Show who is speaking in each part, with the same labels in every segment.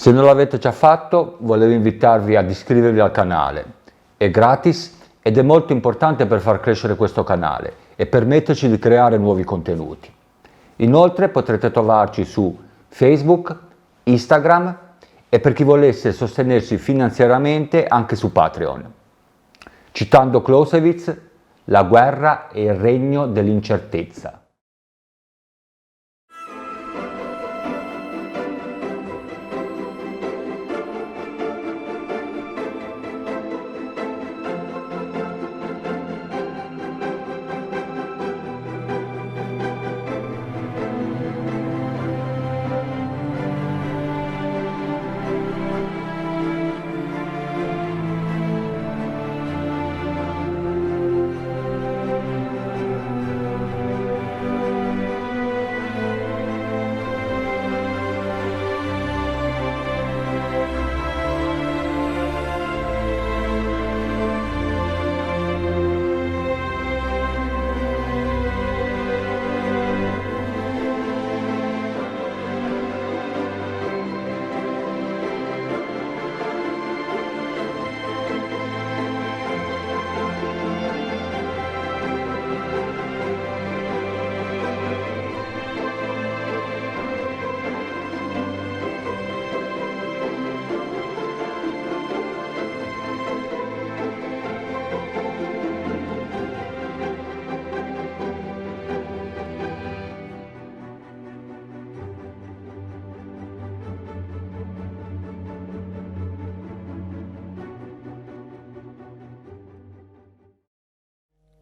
Speaker 1: Se non l'avete già fatto, volevo invitarvi ad iscrivervi al canale. È gratis ed è molto importante per far crescere questo canale e permetterci di creare nuovi contenuti. Inoltre potrete trovarci su Facebook, Instagram e per chi volesse sostenerci finanziariamente anche su Patreon. Citando Clausewitz, la guerra è il regno dell'incertezza.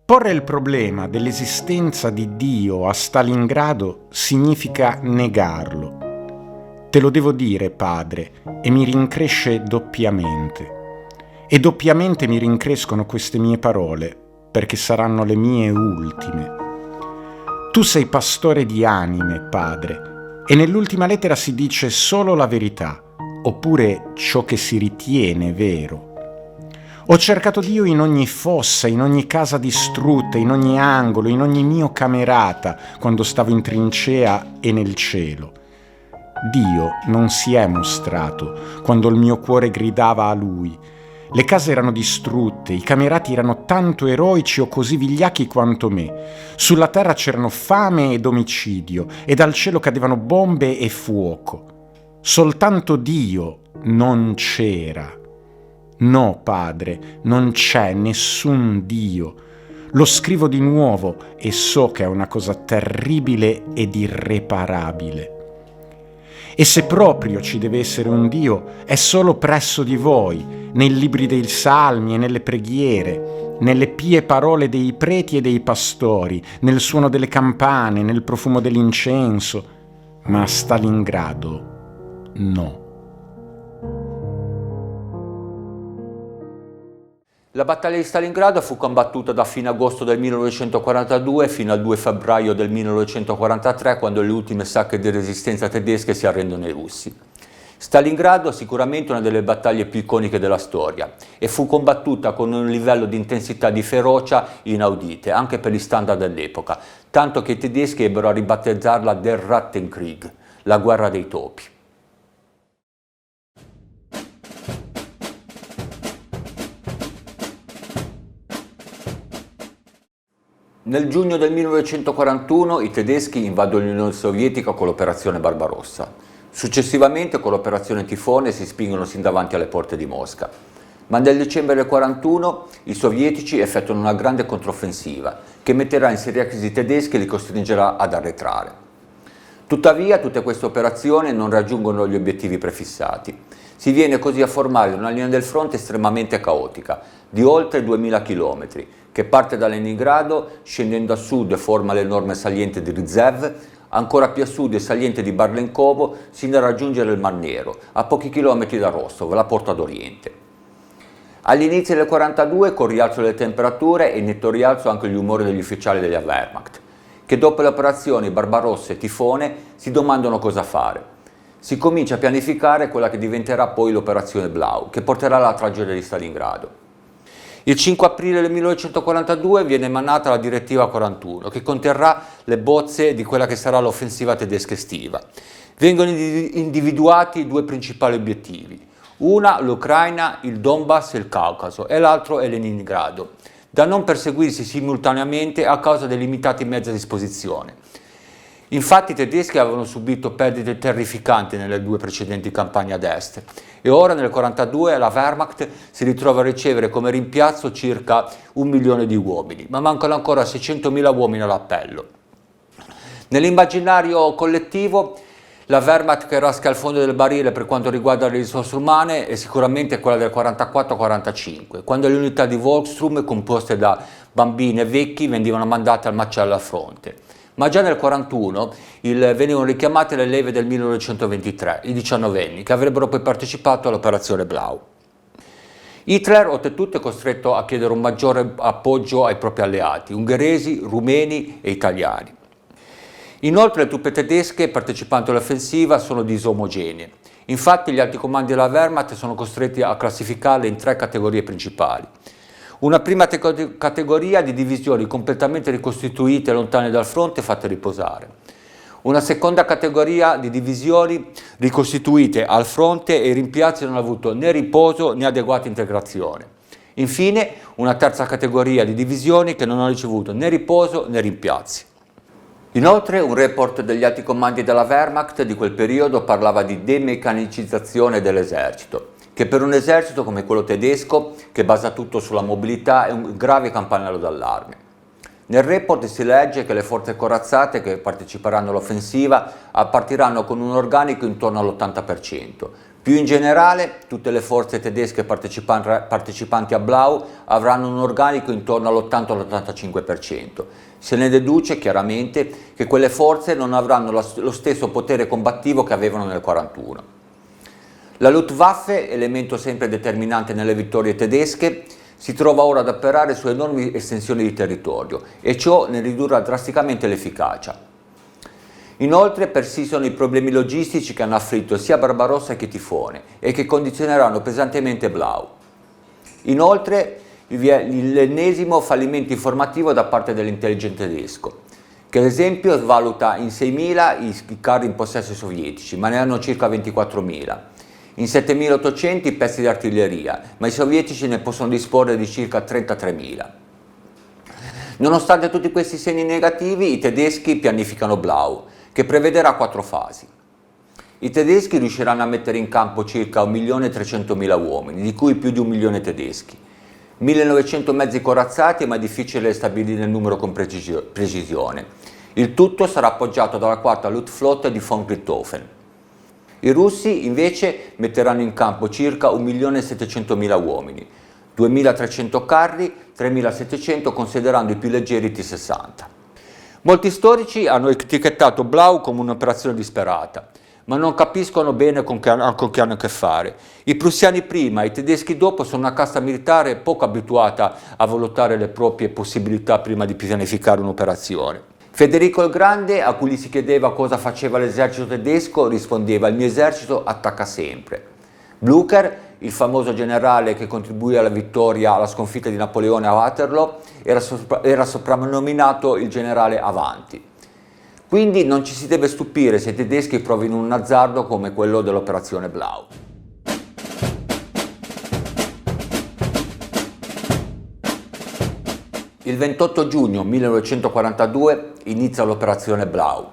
Speaker 2: Porre il problema dell'esistenza di Dio a Stalingrado significa negarlo. Te lo devo dire, padre, e mi rincresce doppiamente. E doppiamente mi rincrescono queste mie parole, perché saranno le mie ultime. Tu sei pastore di anime, padre, e nell'ultima lettera si dice solo la verità, oppure ciò che si ritiene vero. Ho cercato Dio in ogni fossa, in ogni casa distrutta, in ogni angolo, in ogni mio camerata, quando stavo in trincea e nel cielo. Dio non si è mostrato quando il mio cuore gridava a Lui. Le case erano distrutte, i camerati erano tanto eroici o così vigliacchi quanto me. Sulla terra c'erano fame ed omicidio, e dal cielo cadevano bombe e fuoco. Soltanto Dio non c'era. No, padre, non c'è nessun Dio. Lo scrivo di nuovo e so che è una cosa terribile ed irreparabile. E se proprio ci deve essere un Dio, è solo presso di voi, nei libri dei salmi e nelle preghiere, nelle pie parole dei preti e dei pastori, nel suono delle campane, nel profumo dell'incenso. Ma a Stalingrado no.
Speaker 1: La battaglia di Stalingrado fu combattuta da fine agosto del 1942 fino al 2 febbraio del 1943, quando le ultime sacche di resistenza tedesche si arrendono ai russi. Stalingrado è sicuramente una delle battaglie più iconiche della storia e fu combattuta con un livello di intensità e di ferocia inaudite, anche per gli standard dell'epoca, tanto che i tedeschi ebbero a ribattezzarla Der Rattenkrieg, la guerra dei topi. Nel giugno del 1941 i tedeschi invadono l'Unione Sovietica con l'operazione Barbarossa. Successivamente con l'operazione Tifone si spingono sin davanti alle porte di Mosca. Ma nel dicembre del 1941 i sovietici effettuano una grande controffensiva che metterà in seria crisi i tedeschi e li costringerà ad arretrare. Tuttavia tutte queste operazioni non raggiungono gli obiettivi prefissati. Si viene così a formare una linea del fronte estremamente caotica, di oltre 2000 km, che parte da Leningrado, scendendo a sud forma l'enorme saliente di Rizhev, ancora più a sud il saliente di Barlenkovo, sino a raggiungere il Mar Nero, a pochi chilometri da Rostov, la porta d'Oriente. All'inizio del 1942, con rialzo delle temperature e netto rialzo anche gli umori degli ufficiali della Wehrmacht, che dopo le operazioni Barbarossa e Tifone si domandano cosa fare. Si comincia a pianificare quella che diventerà poi l'operazione Blau, che porterà alla tragedia di Stalingrado. Il 5 aprile del 1942 viene emanata la direttiva 41, che conterrà le bozze di quella che sarà l'offensiva tedesca estiva. Vengono individuati due principali obiettivi. Una, l'Ucraina, il Donbass e il Caucaso, e l'altro è Leningrado, da non perseguirsi simultaneamente a causa dei limitati mezzi a disposizione. Infatti i tedeschi avevano subito perdite terrificanti nelle due precedenti campagne ad est e ora nel 1942 la Wehrmacht si ritrova a ricevere come rimpiazzo circa 1 milione di uomini, ma mancano ancora 600.000 uomini all'appello. Nell'immaginario collettivo la Wehrmacht che rasca il fondo del barile per quanto riguarda le risorse umane è sicuramente quella del 44-45, quando le unità di Volkssturm composte da bambini e vecchi venivano mandate al macello a fronte. Ma già nel 1941 venivano richiamate le leve del 1923, i 19enni, che avrebbero poi partecipato all'operazione Blau. Hitler oltretutto è costretto a chiedere un maggiore appoggio ai propri alleati, ungheresi, rumeni e italiani. Inoltre le truppe tedesche partecipanti all'offensiva sono disomogenee. Infatti gli alti comandi della Wehrmacht sono costretti a classificarle in 3 categorie principali. Una prima categoria di divisioni completamente ricostituite lontane dal fronte e fatte riposare. Una seconda categoria di divisioni ricostituite al fronte e i rimpiazzi non hanno avuto né riposo né adeguata integrazione. Infine una terza categoria di divisioni che non hanno ricevuto né riposo né rimpiazzi. Inoltre un report degli alti comandi della Wehrmacht di quel periodo parlava di demeccanicizzazione dell'esercito, che per un esercito come quello tedesco, che basa tutto sulla mobilità, è un grave campanello d'allarme. Nel report si legge che le forze corazzate che parteciperanno all'offensiva partiranno con un organico intorno all'80%. Più in generale, tutte le forze tedesche partecipanti a Blau avranno un organico intorno all'80-85%. Se ne deduce chiaramente che quelle forze non avranno lo stesso potere combattivo che avevano nel 1941. La Luftwaffe, elemento sempre determinante nelle vittorie tedesche, si trova ora ad operare su enormi estensioni di territorio e ciò ne ridurrà drasticamente l'efficacia. Inoltre persistono i problemi logistici che hanno afflitto sia Barbarossa che Tifone e che condizioneranno pesantemente Blau. Inoltre vi è l'ennesimo fallimento informativo da parte dell'intelligence tedesco, che ad esempio valuta in 6.000 i carri in possesso sovietici, ma ne hanno circa 24.000. In 7.800 i pezzi di artiglieria, ma i sovietici ne possono disporre di circa 33.000. Nonostante tutti questi segni negativi, i tedeschi pianificano Blau, che prevederà 4 fasi. I tedeschi riusciranno a mettere in campo circa 1.300.000 uomini, di cui più di 1 milione tedeschi. 1.900 mezzi corazzati, ma è difficile stabilire il numero con precisione. Il tutto sarà appoggiato dalla 4ª Luftflotte di von Richthofen. I russi invece metteranno in campo circa 1.700.000 uomini, 2.300 carri, 3.700 considerando i più leggeri T-60. Molti storici hanno etichettato Blau come un'operazione disperata, ma non capiscono bene con che hanno a che fare. I prussiani prima e i tedeschi dopo sono una casta militare poco abituata a valutare le proprie possibilità prima di pianificare un'operazione. Federico il Grande, a cui gli si chiedeva cosa faceva l'esercito tedesco, rispondeva: il mio esercito attacca sempre. Blücher, il famoso generale che contribuì alla vittoria alla sconfitta di Napoleone a Waterloo, era soprannominato il generale Avanti. Quindi non ci si deve stupire se i tedeschi provino un azzardo come quello dell'operazione Blau. Il 28 giugno 1942 inizia l'operazione Blau,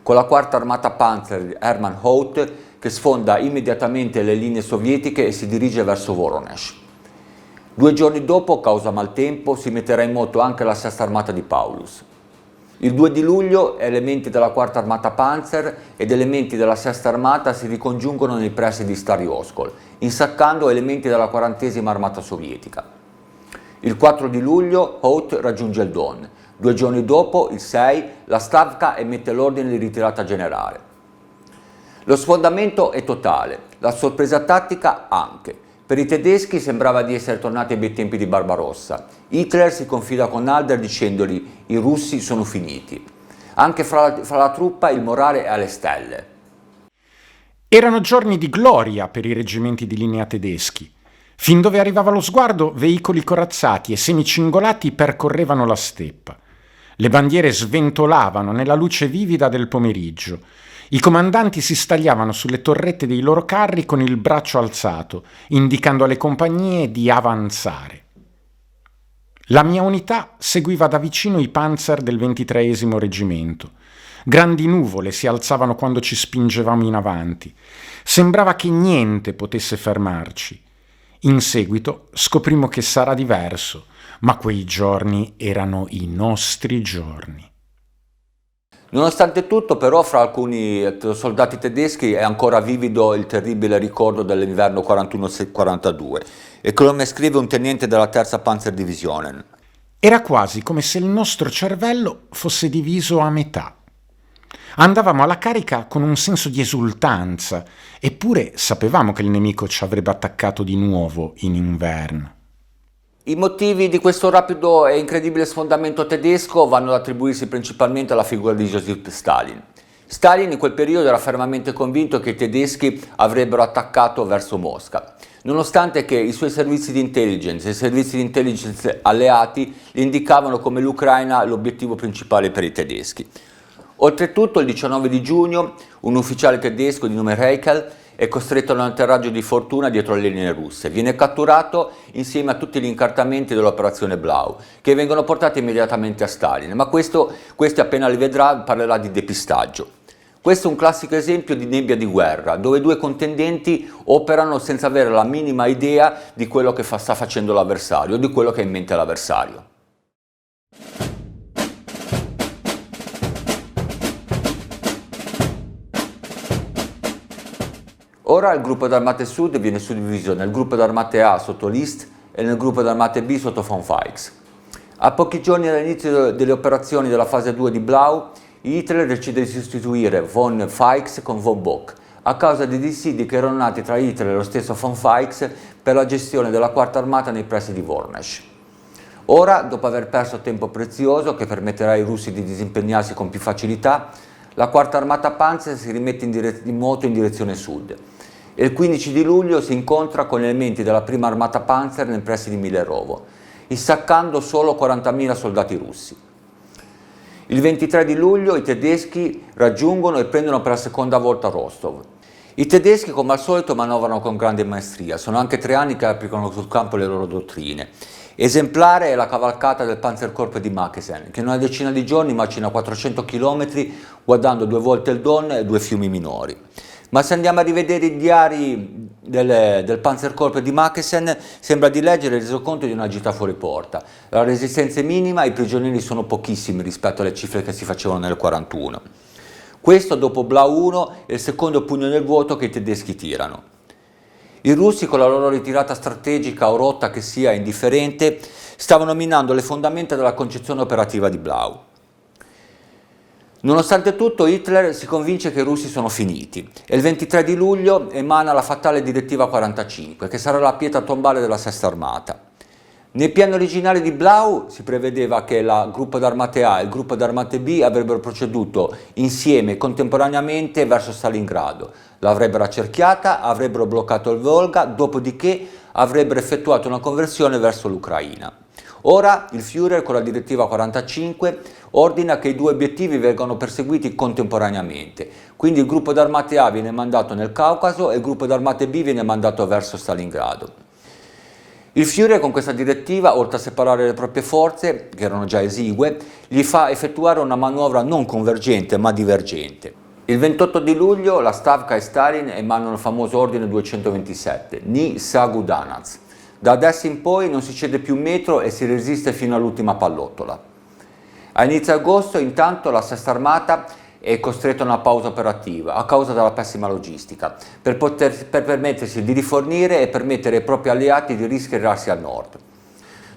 Speaker 1: con la 4ª armata Panzer di Hermann Hoth che sfonda immediatamente le linee sovietiche e si dirige verso Voronezh. 2 giorni dopo, causa maltempo, si metterà in moto anche la 6ª armata di Paulus. Il 2 di luglio elementi della 4ª armata Panzer ed elementi della 6ª armata si ricongiungono nei pressi di Stary-Oskol, insaccando elementi della 40ª armata sovietica. Il 4 di luglio Hoth raggiunge il Don. 2 giorni dopo, il 6, la Stavka emette l'ordine di ritirata generale. Lo sfondamento è totale, la sorpresa tattica anche. Per i tedeschi sembrava di essere tornati ai bei tempi di Barbarossa. Hitler si confida con Halder dicendogli: i russi sono finiti. Anche fra la truppa il morale è alle stelle.
Speaker 2: Erano giorni di gloria per i reggimenti di linea tedeschi. Fin dove arrivava lo sguardo, veicoli corazzati e semicingolati percorrevano la steppa. Le bandiere sventolavano nella luce vivida del pomeriggio. I comandanti si stagliavano sulle torrette dei loro carri con il braccio alzato, indicando alle compagnie di avanzare. La mia unità seguiva da vicino i panzer del 23° reggimento. Grandi nuvole si alzavano quando ci spingevamo in avanti. Sembrava che niente potesse fermarci. In seguito scoprimmo che sarà diverso, ma quei giorni erano i nostri giorni.
Speaker 1: Nonostante tutto, però, fra alcuni soldati tedeschi è ancora vivido il terribile ricordo dell'inverno 41-42, e come scrive un teniente della terza Panzerdivisionen.
Speaker 2: Era quasi come se il nostro cervello fosse diviso a metà. Andavamo alla carica con un senso di esultanza, eppure sapevamo che il nemico ci avrebbe attaccato di nuovo in inverno.
Speaker 1: I motivi di questo rapido e incredibile sfondamento tedesco vanno ad attribuirsi principalmente alla figura di Joseph Stalin. Stalin in quel periodo era fermamente convinto che i tedeschi avrebbero attaccato verso Mosca, nonostante che i suoi servizi di intelligence e i servizi di intelligence alleati gli indicavano come l'Ucraina l'obiettivo principale per i tedeschi. Oltretutto, il 19 di giugno, un ufficiale tedesco di nome Reichel è costretto a un atterraggio di fortuna dietro le linee russe. Viene catturato insieme a tutti gli incartamenti dell'operazione Blau, che vengono portati immediatamente a Stalin, ma questi appena li vedrà parlerà di depistaggio. Questo è un classico esempio di nebbia di guerra, dove due contendenti operano senza avere la minima idea di quello che sta facendo l'avversario, di quello che ha in mente l'avversario. Ora il gruppo d'armate Sud viene suddiviso nel gruppo d'armate A sotto List e nel gruppo d'armate B sotto von Feix. A pochi giorni dall'inizio delle operazioni della fase 2 di Blau, Hitler decide di sostituire von Feix con von Bock, a causa dei dissidi che erano nati tra Hitler e lo stesso von Feix per la gestione della quarta armata nei pressi di Vornesch. Ora, dopo aver perso tempo prezioso che permetterà ai russi di disimpegnarsi con più facilità, la quarta armata Panzer si rimette in moto in direzione sud. E il 15 di luglio si incontra con elementi della prima armata Panzer nei pressi di Milerovo, insaccando solo 40.000 soldati russi. Il 23 di luglio i tedeschi raggiungono e prendono per la seconda volta Rostov. I tedeschi, come al solito, manovrano con grande maestria, sono anche 3 anni che applicano sul campo le loro dottrine. Esemplare è la cavalcata del Panzerkorps di Makesen, che in una decina di giorni macina 400 km guardando 2 volte il Don e 2 fiumi minori. Ma se andiamo a rivedere i diari del Panzerkorps di Makesen, sembra di leggere il resoconto di una gita fuori porta. La resistenza è minima, i prigionieri sono pochissimi rispetto alle cifre che si facevano nel 1941. Questo dopo Blau 1 è il secondo pugno nel vuoto che i tedeschi tirano. I russi, con la loro ritirata strategica o rotta che sia indifferente, stavano minando le fondamenta della concezione operativa di Blau. Nonostante tutto, Hitler si convince che i russi sono finiti e il 23 di luglio emana la fatale direttiva 45, che sarà la pietra tombale della Sesta Armata. Nel piano originale di Blau si prevedeva che il gruppo d'armate A e il gruppo d'armate B avrebbero proceduto insieme contemporaneamente verso Stalingrado, l'avrebbero accerchiata, avrebbero bloccato il Volga, dopodiché avrebbero effettuato una conversione verso l'Ucraina. Ora il Führer, con la direttiva 45, ordina che i 2 obiettivi vengano perseguiti contemporaneamente, quindi il gruppo d'armate A viene mandato nel Caucaso e il gruppo d'armate B viene mandato verso Stalingrado. Il Führer con questa direttiva, oltre a separare le proprie forze, che erano già esigue, gli fa effettuare una manovra non convergente ma divergente. Il 28 di luglio la Stavka e Stalin emanano il famoso ordine 227, Ni Sagudanaz. Da adesso in poi non si cede più un metro e si resiste fino all'ultima pallottola. A inizio agosto, intanto, la Sesta Armata è costretta a una pausa operativa a causa della pessima logistica, per permettersi di rifornire e permettere ai propri alleati di rischierarsi al nord.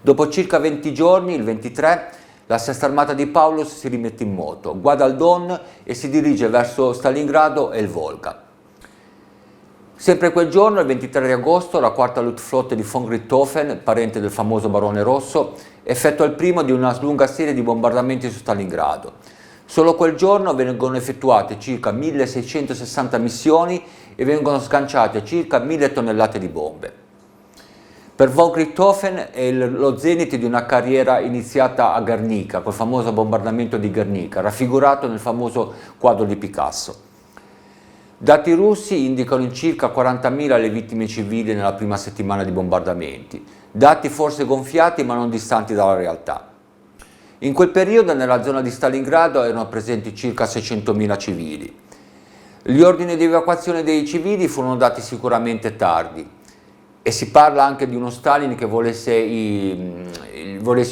Speaker 1: Dopo circa 20 giorni, il 23, la Sesta Armata di Paulus si rimette in moto, guarda il Don e si dirige verso Stalingrado e il Volga. Sempre quel giorno, il 23 agosto, la quarta Luftflotte di von Richthofen, parente del famoso Barone Rosso, effettua il primo di una lunga serie di bombardamenti su Stalingrado. Solo quel giorno vengono effettuate circa 1660 missioni e vengono sganciate circa 1000 tonnellate di bombe. Per von Richthofen è lo zenit di una carriera iniziata a Guernica, col famoso bombardamento di Guernica, raffigurato nel famoso quadro di Picasso. Dati russi indicano in circa 40.000 le vittime civili nella prima settimana di bombardamenti, dati forse gonfiati ma non distanti dalla realtà. In quel periodo nella zona di Stalingrado erano presenti circa 600.000 civili. Gli ordini di evacuazione dei civili furono dati sicuramente tardi e si parla anche di uno Stalin che volesse i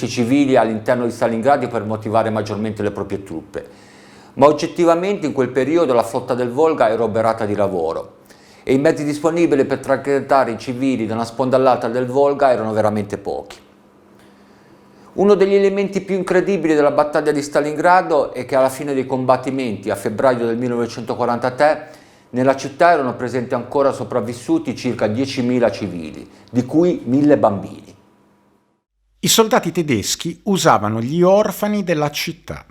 Speaker 1: civili all'interno di Stalingrado per motivare maggiormente le proprie truppe. Ma oggettivamente in quel periodo la flotta del Volga era oberata di lavoro e i mezzi disponibili per traghettare i civili da una sponda all'altra del Volga erano veramente pochi. Uno degli elementi più incredibili della battaglia di Stalingrado è che alla fine dei combattimenti, a febbraio del 1943, nella città erano presenti ancora sopravvissuti circa 10.000 civili, di cui 1.000 bambini.
Speaker 2: I soldati tedeschi usavano gli orfani della città.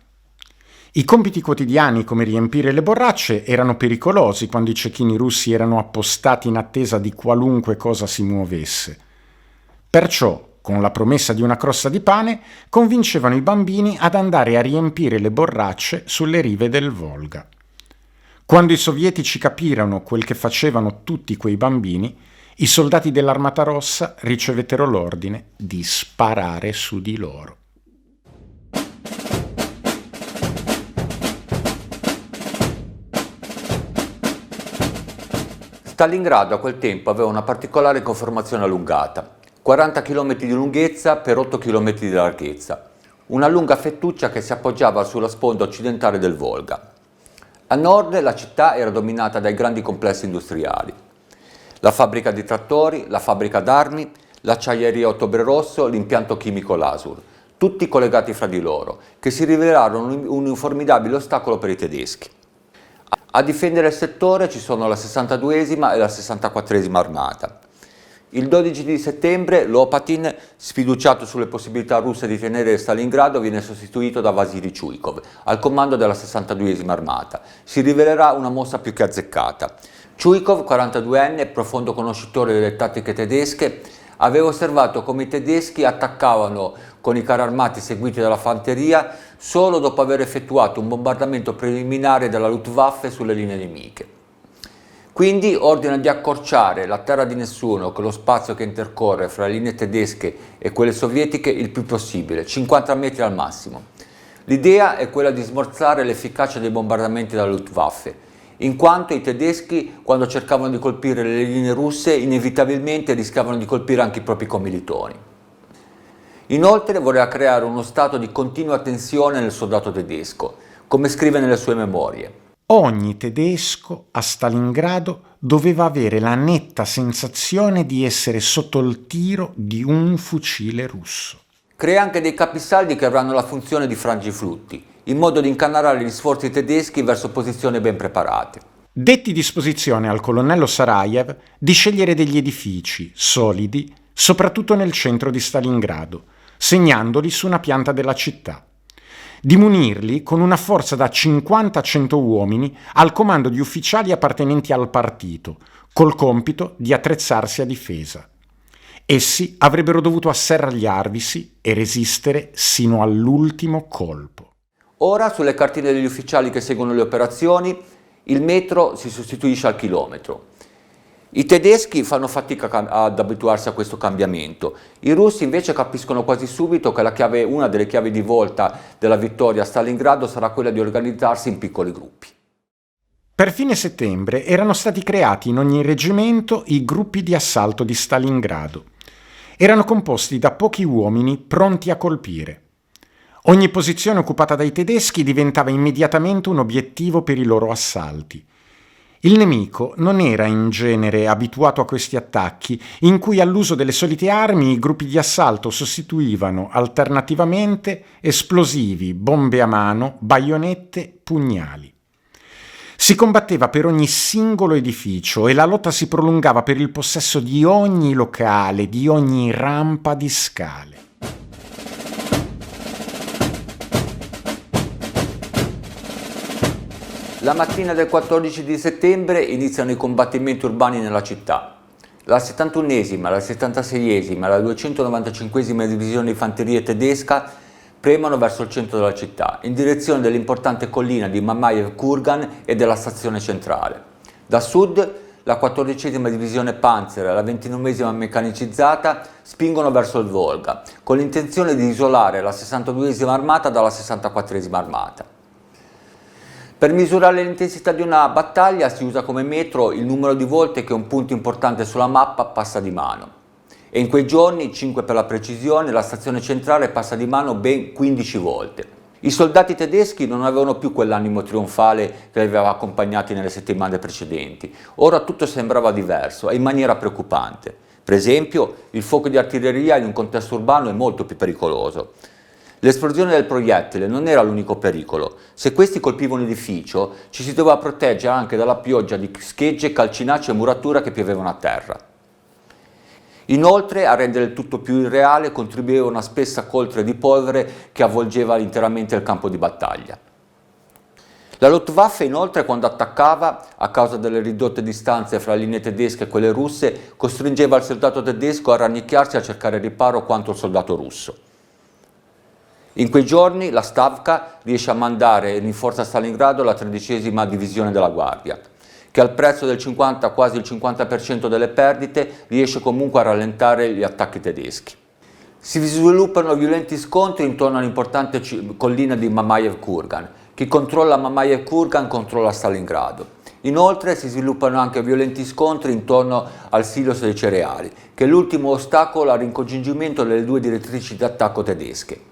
Speaker 2: I compiti quotidiani come riempire le borracce erano pericolosi quando i cecchini russi erano appostati in attesa di qualunque cosa si muovesse. Perciò, con la promessa di una crosta di pane, convincevano i bambini ad andare a riempire le borracce sulle rive del Volga. Quando i sovietici capirono quel che facevano tutti quei bambini, i soldati dell'Armata Rossa ricevettero l'ordine di sparare su di loro.
Speaker 1: Stalingrado a quel tempo aveva una particolare conformazione allungata, 40 km di lunghezza per 8 km di larghezza, una lunga fettuccia che si appoggiava sulla sponda occidentale del Volga. A nord la città era dominata dai grandi complessi industriali, la fabbrica di trattori, la fabbrica d'armi, l'acciaieria Ottobre Rosso, l'impianto chimico Lasur, tutti collegati fra di loro, che si rivelarono un formidabile ostacolo per i tedeschi. A difendere il settore ci sono la 62esima e la 64esima armata. Il 12 di settembre Lopatin, sfiduciato sulle possibilità russe di tenere Stalingrado, viene sostituito da Vasily Chuikov al comando della 62esima armata. Si rivelerà una mossa più che azzeccata. Chuikov, 42enne, profondo conoscitore delle tattiche tedesche, aveva osservato come i tedeschi attaccavano con i carri armati seguiti dalla fanteria solo dopo aver effettuato un bombardamento preliminare della Luftwaffe sulle linee nemiche. Quindi ordina di accorciare la terra di nessuno con lo spazio che intercorre fra le linee tedesche e quelle sovietiche il più possibile, 50 metri al massimo. L'idea è quella di smorzare l'efficacia dei bombardamenti della Luftwaffe, in quanto i tedeschi, quando cercavano di colpire le linee russe, inevitabilmente rischiavano di colpire anche i propri commilitoni. Inoltre voleva creare uno stato di continua tensione nel soldato tedesco, come scrive nelle sue memorie.
Speaker 2: Ogni tedesco a Stalingrado doveva avere la netta sensazione di essere sotto il tiro di un fucile russo.
Speaker 1: Crea anche dei capisaldi che avranno la funzione di frangiflutti, in modo di incanalare gli sforzi tedeschi verso posizioni ben preparate.
Speaker 2: Detti disposizione al colonnello Sarajev di scegliere degli edifici solidi, soprattutto nel centro di Stalingrado, segnandoli su una pianta della città. Di munirli con una forza da 50-100 uomini al comando di ufficiali appartenenti al partito, col compito di attrezzarsi a difesa. Essi avrebbero dovuto asserragliarvisi e resistere sino all'ultimo colpo.
Speaker 1: Ora, sulle cartine degli ufficiali che seguono le operazioni, il metro si sostituisce al chilometro. I tedeschi fanno fatica ad abituarsi a questo cambiamento. I russi invece capiscono quasi subito che una delle chiavi di volta della vittoria a Stalingrado sarà quella di organizzarsi in piccoli gruppi.
Speaker 2: Per fine settembre erano stati creati in ogni reggimento i gruppi di assalto di Stalingrado. Erano composti da pochi uomini pronti a colpire. Ogni posizione occupata dai tedeschi diventava immediatamente un obiettivo per i loro assalti. Il nemico non era in genere abituato a questi attacchi, in cui all'uso delle solite armi i gruppi di assalto sostituivano alternativamente esplosivi, bombe a mano, baionette, pugnali. Si combatteva per ogni singolo edificio e la lotta si prolungava per il possesso di ogni locale, di ogni rampa di scale.
Speaker 1: La mattina del 14 di settembre iniziano i combattimenti urbani nella città. La 71esima, la 76esima e la 295esima divisione di fanteria tedesca premono verso il centro della città, in direzione dell'importante collina di Mamajev Kurgan e della stazione centrale. Da sud la 14ª divisione Panzer e la 29ª meccanicizzata spingono verso il Volga, con l'intenzione di isolare la 62ª armata dalla 64ª armata. Per misurare l'intensità di una battaglia si usa come metro il numero di volte che un punto importante sulla mappa passa di mano. E in quei giorni, 5 per la precisione, la stazione centrale passa di mano ben 15 volte. I soldati tedeschi non avevano più quell'animo trionfale che li aveva accompagnati nelle settimane precedenti. Ora tutto sembrava diverso e in maniera preoccupante. Per esempio, il fuoco di artiglieria in un contesto urbano è molto più pericoloso. L'esplosione del proiettile non era l'unico pericolo. Se questi colpivano un edificio, ci si doveva proteggere anche dalla pioggia di schegge, calcinacci e muratura che piovevano a terra. Inoltre, a rendere il tutto più irreale, contribuiva una spessa coltre di polvere che avvolgeva interamente il campo di battaglia. La Luftwaffe, inoltre, quando attaccava, a causa delle ridotte distanze fra le linee tedesche e quelle russe, costringeva il soldato tedesco a rannicchiarsi e a cercare riparo quanto il soldato russo. In quei giorni la Stavka riesce a mandare in forza a Stalingrado la 13ª divisione della Guardia, che al prezzo del 50, quasi il 50% delle perdite, riesce comunque a rallentare gli attacchi tedeschi. Si sviluppano violenti scontri intorno all'importante collina di Mamajev-Kurgan. Chi controlla Mamajev-Kurgan controlla Stalingrado. Inoltre si sviluppano anche violenti scontri intorno al silos dei cereali, che è l'ultimo ostacolo al ricongiungimento delle due direttrici d'attacco tedesche.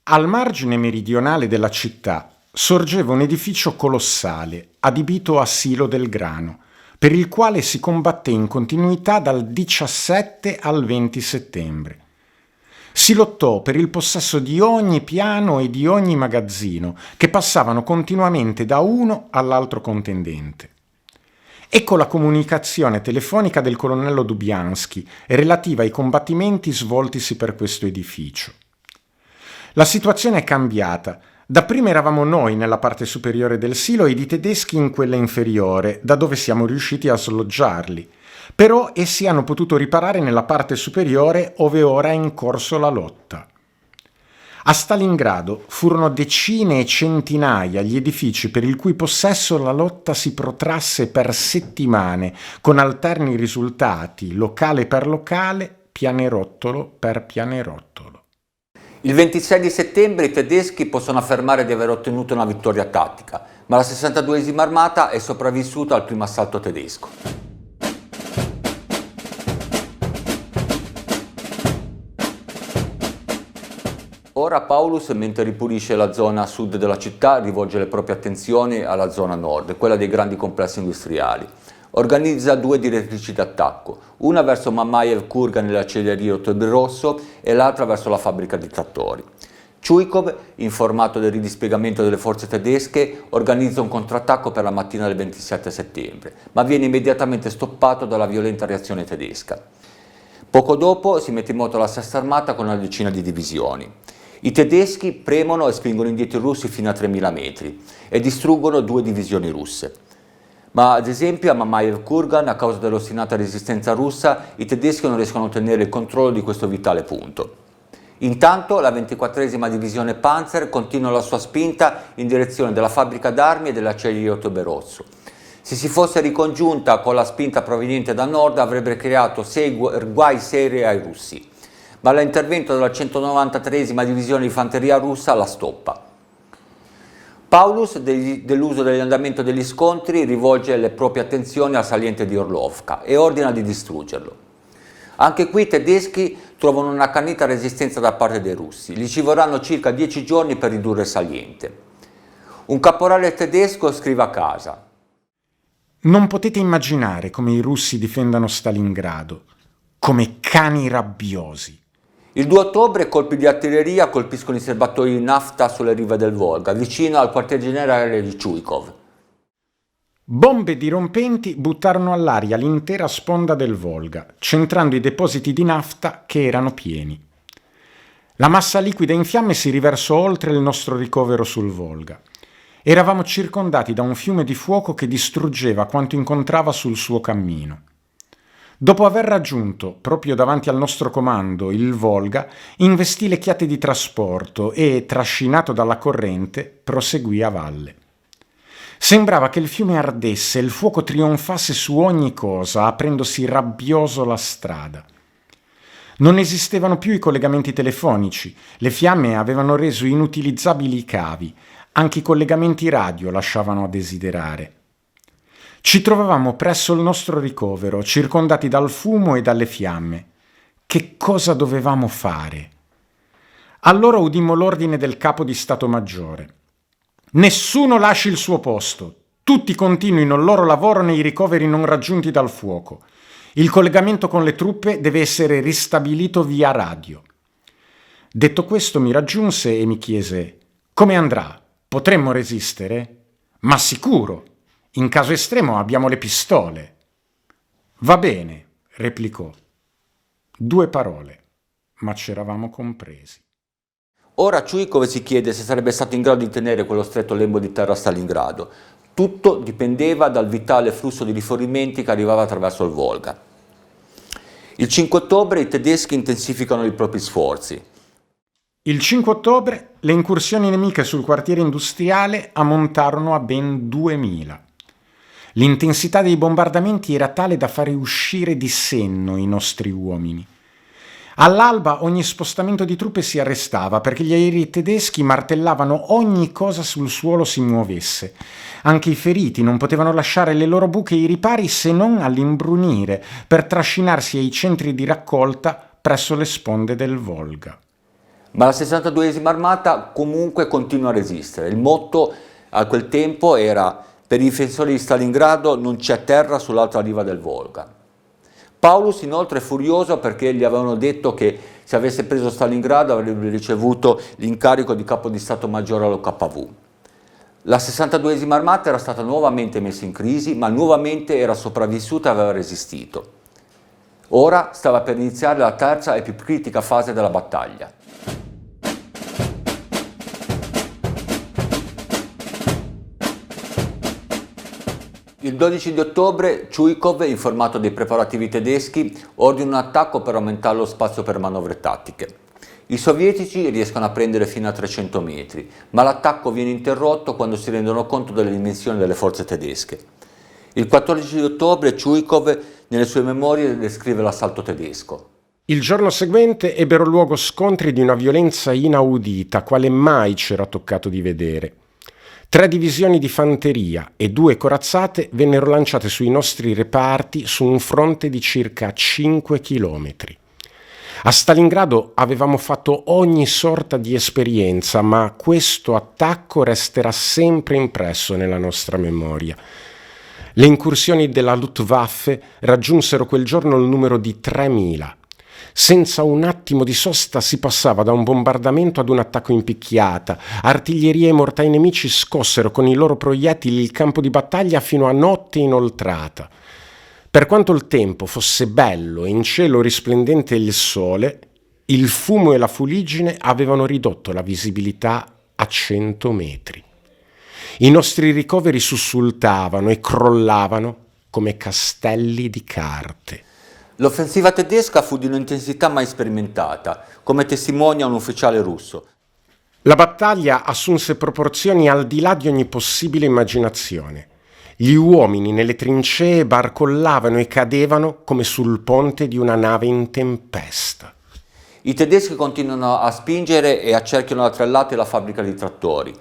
Speaker 2: Al margine meridionale della città sorgeva un edificio colossale, adibito a silo del grano, per il quale si combatté in continuità dal 17 al 20 settembre. Si lottò per il possesso di ogni piano e di ogni magazzino, che passavano continuamente da uno all'altro contendente. Ecco la comunicazione telefonica del colonnello Dubiansky relativa ai combattimenti svoltisi per questo edificio. La situazione è cambiata. Dapprima eravamo noi nella parte superiore del silo ed i tedeschi in quella inferiore, da dove siamo riusciti a sloggiarli. Però essi hanno potuto riparare nella parte superiore, ove ora è in corso la lotta. A Stalingrado furono decine e centinaia gli edifici per il cui possesso la lotta si protrasse per settimane, con alterni risultati, locale per locale, pianerottolo per pianerottolo.
Speaker 1: Il 26 di settembre i tedeschi possono affermare di aver ottenuto una vittoria tattica, ma la 62ª armata è sopravvissuta al primo assalto tedesco. Ora Paulus, mentre ripulisce la zona sud della città, rivolge le proprie attenzioni alla zona nord, quella dei grandi complessi industriali. Organizza due direttrici d'attacco, una verso Mamajev-Kurgan nelle acciaierie Ottobre Rosso e l'altra verso la fabbrica di trattori. Chuikov, informato del ridispiegamento delle forze tedesche, organizza un contrattacco per la mattina del 27 settembre, ma viene immediatamente stoppato dalla violenta reazione tedesca. Poco dopo si mette in moto la Sesta Armata con una decina di divisioni. I tedeschi premono e spingono indietro i russi fino a 3.000 metri e distruggono due divisioni russe. Ma ad esempio a Mamajev-Kurgan, a causa dell'ostinata resistenza russa, i tedeschi non riescono a ottenere il controllo di questo vitale punto. Intanto la 24ª divisione Panzer continua la sua spinta in direzione della fabbrica d'armi e dell'acciaieria Ottobre Rosso. Se si fosse ricongiunta con la spinta proveniente da nord avrebbe creato guai seri ai russi, ma l'intervento della 193ª divisione di fanteria russa la stoppa. Paulus, deluso dell'andamento degli scontri, rivolge le proprie attenzioni al saliente di Orlovka e ordina di distruggerlo. Anche qui i tedeschi trovano un'accanita resistenza da parte dei russi. Gli ci vorranno circa 10 giorni per ridurre il saliente. Un caporale tedesco scrive a casa:
Speaker 2: Non potete immaginare come i russi difendano Stalingrado, come cani rabbiosi.
Speaker 1: Il 2 ottobre colpi di artiglieria colpiscono i serbatoi di nafta sulle rive del Volga, vicino al quartier generale di Chuikov.
Speaker 2: Bombe dirompenti buttarono all'aria l'intera sponda del Volga, centrando i depositi di nafta che erano pieni. La massa liquida in fiamme si riversò oltre il nostro ricovero sul Volga. Eravamo circondati da un fiume di fuoco che distruggeva quanto incontrava sul suo cammino. Dopo aver raggiunto, proprio davanti al nostro comando, il Volga, investì le chiatte di trasporto e, trascinato dalla corrente, proseguì a valle. Sembrava che il fiume ardesse e il fuoco trionfasse su ogni cosa, aprendosi rabbioso la strada. Non esistevano più i collegamenti telefonici, le fiamme avevano reso inutilizzabili i cavi, anche i collegamenti radio lasciavano a desiderare. Ci trovavamo presso il nostro ricovero, circondati dal fumo e dalle fiamme. Che cosa dovevamo fare? Allora udimmo l'ordine del capo di Stato Maggiore. Nessuno lasci il suo posto. Tutti continuino il loro lavoro nei ricoveri non raggiunti dal fuoco. Il collegamento con le truppe deve essere ristabilito via radio. Detto questo mi raggiunse e mi chiese: come andrà? Potremmo resistere? Ma sicuro! In caso estremo abbiamo le pistole. Va bene, replicò. 2 parole, ma c'eravamo compresi.
Speaker 1: Ora Chuikov si chiede se sarebbe stato in grado di tenere quello stretto lembo di terra a Stalingrado. Tutto dipendeva dal vitale flusso di rifornimenti che arrivava attraverso il Volga. Il 5 ottobre i tedeschi intensificano i propri sforzi.
Speaker 2: Il 5 ottobre le incursioni nemiche sul quartiere industriale ammontarono a ben 2000. L'intensità dei bombardamenti era tale da fare uscire di senno i nostri uomini. All'alba ogni spostamento di truppe si arrestava perché gli aerei tedeschi martellavano ogni cosa sul suolo si muovesse. Anche i feriti non potevano lasciare le loro buche e i ripari se non all'imbrunire per trascinarsi ai centri di raccolta presso le sponde del Volga.
Speaker 1: Ma la 62esima armata comunque continua a resistere. Il motto a quel tempo era: per i difensori di Stalingrado non c'è terra sull'altra riva del Volga. Paulus inoltre è furioso perché gli avevano detto che se avesse preso Stalingrado avrebbe ricevuto l'incarico di capo di Stato Maggiore all'OKV. La 62esima armata era stata nuovamente messa in crisi, ma nuovamente era sopravvissuta e aveva resistito. Ora stava per iniziare la terza e più critica fase della battaglia. Il 12 di ottobre Chuikov, informato dei preparativi tedeschi, ordina un attacco per aumentare lo spazio per manovre tattiche. I sovietici riescono a prendere fino a 300 metri, ma l'attacco viene interrotto quando si rendono conto delle dimensioni delle forze tedesche. Il 14 di ottobre Chuikov, nelle sue memorie, descrive l'assalto tedesco.
Speaker 2: Il giorno seguente ebbero luogo scontri di una violenza inaudita, quale mai c'era toccato di vedere. 3 divisioni di fanteria e 2 corazzate vennero lanciate sui nostri reparti su un fronte di circa 5 chilometri. A Stalingrado avevamo fatto ogni sorta di esperienza, ma questo attacco resterà sempre impresso nella nostra memoria. Le incursioni della Luftwaffe raggiunsero quel giorno il numero di 3000. Senza un attimo di sosta si passava da un bombardamento ad un attacco in picchiata. Artiglierie e mortai nemici scossero con i loro proiettili il campo di battaglia fino a notte inoltrata. Per quanto il tempo fosse bello e in cielo risplendente il sole, il fumo e la fuliggine avevano ridotto la visibilità a 100 metri. I nostri ricoveri sussultavano e crollavano come castelli di carte.
Speaker 1: L'offensiva tedesca fu di un'intensità mai sperimentata, come testimonia un ufficiale russo.
Speaker 2: La battaglia assunse proporzioni al di là di ogni possibile immaginazione. Gli uomini nelle trincee barcollavano e cadevano come sul ponte di una nave in tempesta.
Speaker 1: I tedeschi continuano a spingere e accerchiano da 3 lati la fabbrica di trattori.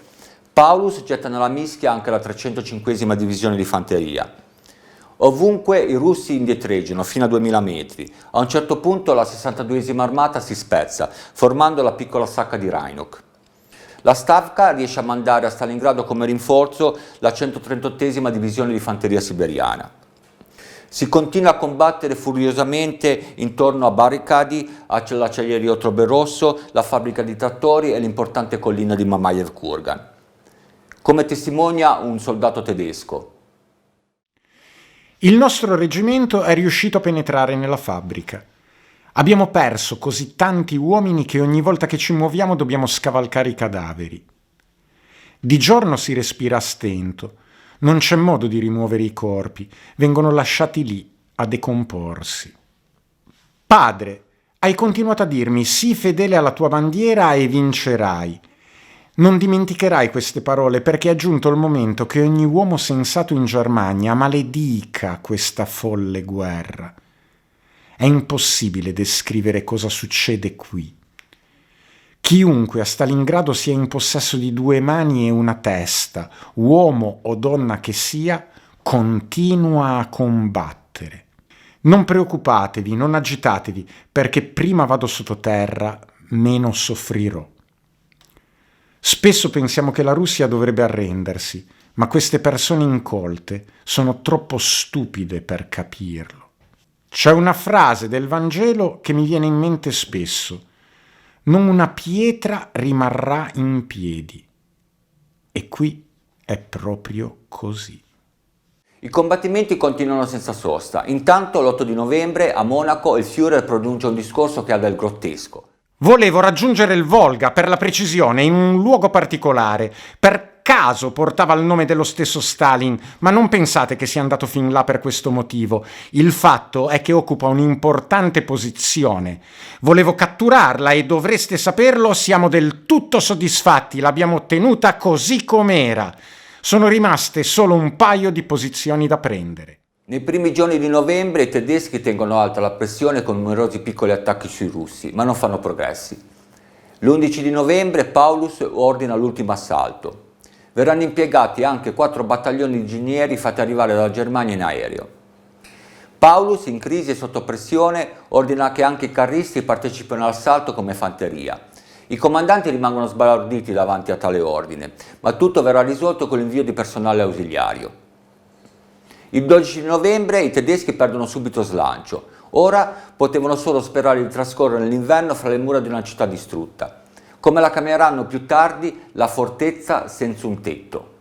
Speaker 1: Paulus getta nella mischia anche la 305esima divisione di fanteria. Ovunque i russi indietreggiano fino a 2000 metri. A un certo punto la 62esima armata si spezza, formando la piccola sacca di Reinok. La Stavka riesce a mandare a Stalingrado come rinforzo la 138esima divisione di fanteria siberiana. Si continua a combattere furiosamente intorno a Barricadi, l'acciaieria Otrove Rosso, la fabbrica di trattori e l'importante collina di Mamayev Kurgan. Come testimonia un soldato tedesco:
Speaker 2: il nostro reggimento è riuscito a penetrare nella fabbrica. Abbiamo perso così tanti uomini che ogni volta che ci muoviamo dobbiamo scavalcare i cadaveri. Di giorno si respira a stento, non c'è modo di rimuovere i corpi, vengono lasciati lì a decomporsi. Padre, hai continuato a dirmi: sii fedele alla tua bandiera e vincerai. Non dimenticherai queste parole perché è giunto il momento che ogni uomo sensato in Germania maledica questa folle guerra. È impossibile descrivere cosa succede qui. Chiunque a Stalingrado sia in possesso di 2 mani e una testa, uomo o donna che sia, continua a combattere. Non preoccupatevi, non agitatevi, perché prima vado sottoterra, meno soffrirò. Spesso pensiamo che la Russia dovrebbe arrendersi, ma queste persone incolte sono troppo stupide per capirlo. C'è una frase del Vangelo che mi viene in mente spesso: non una pietra rimarrà in piedi. E qui è proprio così.
Speaker 1: I combattimenti continuano senza sosta. Intanto l'8 di novembre a Monaco il Führer pronuncia un discorso che ha del grottesco.
Speaker 2: Volevo raggiungere il Volga, per la precisione, in un luogo particolare. Per caso portava il nome dello stesso Stalin, ma non pensate che sia andato fin là per questo motivo. Il fatto è che occupa un'importante posizione. Volevo catturarla e dovreste saperlo, siamo del tutto soddisfatti, l'abbiamo ottenuta così com'era. Sono rimaste solo un paio di posizioni da prendere.
Speaker 1: Nei primi giorni di novembre i tedeschi tengono alta la pressione con numerosi piccoli attacchi sui russi, ma non fanno progressi. L'11 di novembre Paulus ordina l'ultimo assalto. Verranno impiegati anche 4 battaglioni di ingegneri fatti arrivare dalla Germania in aereo. Paulus, in crisi e sotto pressione, ordina che anche i carristi partecipino all'assalto come fanteria. I comandanti rimangono sbalorditi davanti a tale ordine, ma tutto verrà risolto con l'invio di personale ausiliario. Il 12 novembre i tedeschi perdono subito slancio. Ora potevano solo sperare di trascorrere l'inverno fra le mura di una città distrutta. Come la chiameranno più tardi, la fortezza senza un tetto.